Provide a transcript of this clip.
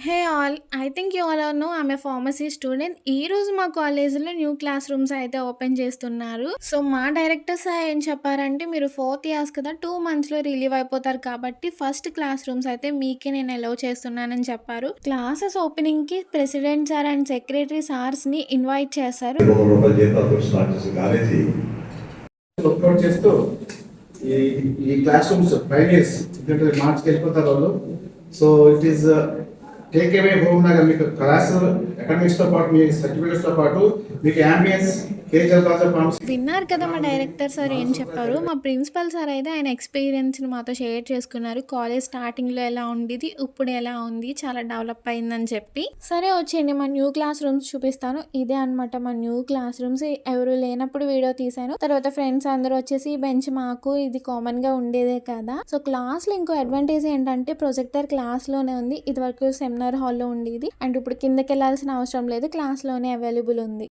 Hey all! I think you all know I'm a pharmacy student. ఈరోజు మా కాలేజ్‌లో new class rooms అయితే open చేస్తున్నారు. సో, మా డైరెక్టర్ సార్ ఏం చెప్పారంటే, "మీరు ఫోర్త్ ఇయర్స్ కదా! 2 మంత్స్‌లో రిలీవ్ అయిపోతారు కాబట్టి, ఫస్ట్ క్లాస్ రూమ్స్ అయితే మీకే నేను అలౌ చేస్తున్నానని" చెప్పారు. క్లాసెస్ ఓపెనింగ్‌కి ప్రెసిడెంట్ సార్ అండ్ సెక్రటరీ సార్స్‌ని ఇన్వైట్ చేశారు. రూపాయల జీతాలతో స్టార్ట్ చేసే కాలేజీ వర్కౌట్ చేస్తూ ఈ ఈ క్లాస్ రూమ్స్ ప్రైవేట్స్ ఎందుకంటే మార్చికి వెళ్ళిపోతారు వాళ్ళు. So it is take away home లాగా మీకు క్లాస్ అకాడమిక్స్ తో పాటు మీ సర్టిఫికేట్స్ తో పాటు మీకు అంబియన్స్ కేజల్ కాజల్ ఫార్మ్స్. విన్నారు కదా మా డైరెక్టర్ సార్ ఏం చెప్పారు. మా ప్రిన్సిపల్ సార్ అయితే ఆయన ఎక్స్పీరియన్స్‌ని మాతో షేర్ చేసుకున్నారు. కాలేజ్ స్టార్టింగ్‌లో ఎలా ఉండేది, ఇప్పుడు ఎలా ఉంది, చాలా డెవలప్ అయిందని చెప్పి. సరే వచ్చేయండి మా న్యూ క్లాస్ రూమ్స్ చూపిస్తాను. ఇదే అనమాట మా న్యూ క్లాస్ రూమ్స్. ఎవరు లేనప్పుడు వీడియో తీశాను. తర్వాత ఫ్రెండ్స్ అందరూ వచ్చేసి ఈ బెంచ్ మాకు ఇది కామన్‌గా ఉండేదే కదా. సో క్లాస్‌లో ఇంకో అడ్వాంటేజ్ ఏంటంటే ప్రొజెక్టర్ క్లాస్‌లోనే ఉంది. ఇదివరకు సెమినార్ హాల్‌లో ఉండేది. అండ్ ఇప్పుడు కిందకెళ్ళాల్సిన అవసరం లేదు. క్లాస్‌లోనే అవైలబుల్ ఉంది.